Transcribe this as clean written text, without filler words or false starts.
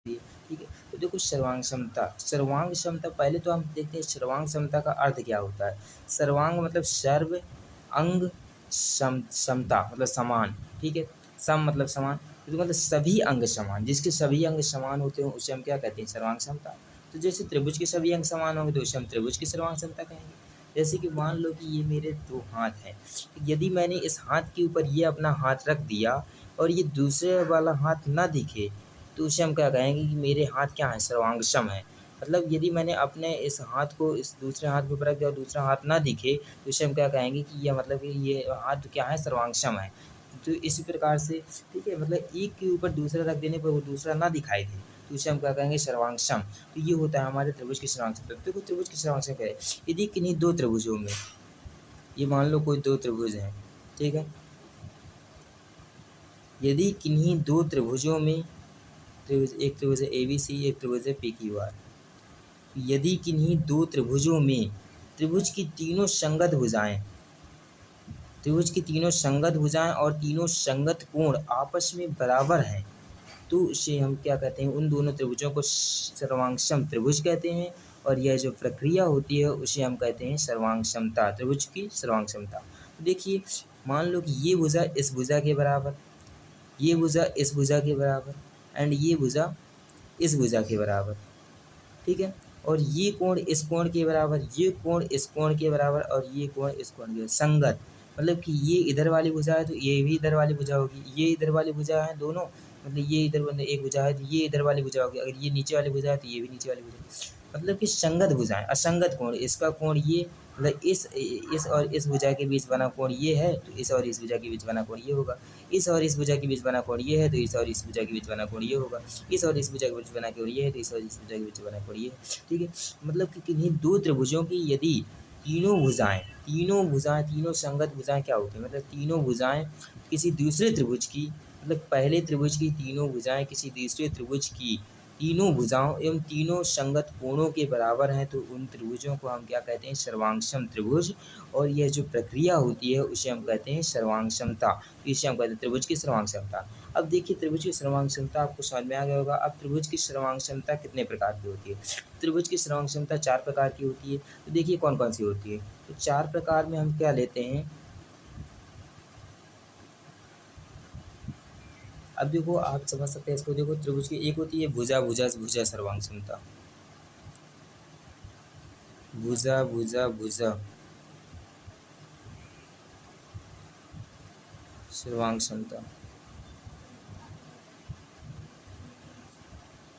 ठीक है। तो देखो सर्वांग क्षमता पहले तो हम देखते हैं सर्वांग क्षमता का अर्थ क्या होता है। सर्वांग मतलब सर्व, अंग, समता मतलब समान, ठीक है। सम मतलब समान, तो मतलब सभी अंग समान, जिसके सभी अंग समान होते हो उसे हम क्या कहते हैं, सर्वांग क्षमता। तो जैसे त्रिभुज के सभी अंग समान होंगे तो उसे हम त्रिभुज की सर्वांग क्षमता कहेंगे। जैसे कि मान लो कि ये मेरे दो हाथ हैं, यदि मैंने इस हाथ के ऊपर ये अपना हाथ रख दिया और ये दूसरे वाला हाथ ना दिखे तो उसे हम क्या कहेंगे कि मेरे हाथ क्या हैं, सर्वांगसम है। मतलब यदि मैंने अपने इस हाथ को इस दूसरे हाथ के ऊपर रख दिया और दूसरा हाथ ना दिखे तो उसे हम क्या कहेंगे कि यह मतलब कि ये हाथ क्या है, सर्वांगसम है। तो इसी प्रकार से, ठीक है, मतलब एक के ऊपर दूसरा रख देने पर वो दूसरा ना दिखाई दे तो उसे हम क्या कहेंगे, सर्वांगसम। तो ये होता है हमारे त्रिभुज की सर्वांगसम। तो देखो त्रिभुज की सर्वांगसम क्या है, यदि किन्हीं दो त्रिभुजों में, ये मान लो कोई दो त्रिभुज हैं, ठीक है, यदि किन्हीं दो त्रिभुजों में एक त्रिभुज है ABC, एक त्रिभुज है PQR। यदि किन्हीं दो त्रिभुजों में त्रिभुज की तीनों संगत भुजाएं और तीनों संगत कोण आपस में बराबर हैं तो उसे हम क्या कहते हैं, उन दोनों त्रिभुजों को सर्वांगसम त्रिभुज कहते हैं। और यह जो प्रक्रिया होती है उसे हम कहते हैं सर्वांगसमता, त्रिभुज की सर्वांगसमता। तो देखिए, मान लो कि ये भुजा इस भुजा के बराबर, ये भुजा इस भुजा के बराबर एंड ये भुजा इस भुजा के बराबर, ठीक है। और ये कोण इस कोण के बराबर, ये कोण इस कोण के बराबर और ये कोण इस कोण के संगत। मतलब कि ये इधर वाली भुजा है तो ये भी इधर वाली भुजा होगी, ये इधर वाली भुजा है दोनों, मतलब ये इधर मतलब एक भुजा है तो ये इधर वाली भुजा होगी, अगर ये नीचे वाली भुजा है तो ये भी नीचे वाली भुजा। मतलब कि संगत भुजाएं, असंगत कोण, इसका कोण ये, मतलब इस और इस भुजा के बीच बना कोण ये है तो इस और इस भुजा के बीच बना कोण ये होगा। इस और इस भुजा के बीच बना कोण ये है तो इस और इस भुजा के बीच बना कोण ये होगा। इस और इस भुजा के बीच बना कोण ये है तो इस और इस भुजा के बीच बना कोण ये है, ठीक है। मतलब कि किन्हीं दो त्रिभुजों की यदि तीनों संगत भुजाएं क्या होती हैं, मतलब तीनों भुजाएं किसी दूसरे त्रिभुज की, मतलब पहले त्रिभुज की तीनों भुजाएं किसी दूसरे त्रिभुज की तीनों भुजाओं एवं तीनों संगत कोणों के बराबर हैं तो उन त्रिभुजों को हम क्या कहते हैं, सर्वांगसम त्रिभुज। और यह जो प्रक्रिया होती है उसे हम कहते हैं सर्वांगसमता। इसे हम कहते हैं त्रिभुज की सर्वांगसमता। अब देखिए त्रिभुज की सर्वांगसमता आपको समझ में आ गया होगा। अब त्रिभुज की सर्वांगसमता कितने प्रकार की होती है। त्रिभुज की सर्वांगसमता 4 प्रकार की होती है। तो देखिए कौन कौन सी होती है। तो 4 प्रकार में हम क्या लेते हैं, अब देखो आप समझ सकते हैं इसको। देखो त्रिभुज की एक होती है भुजा भुजा भुजा सर्वांगसमता, भुजा भुजा भुजा सर्वांगसमता।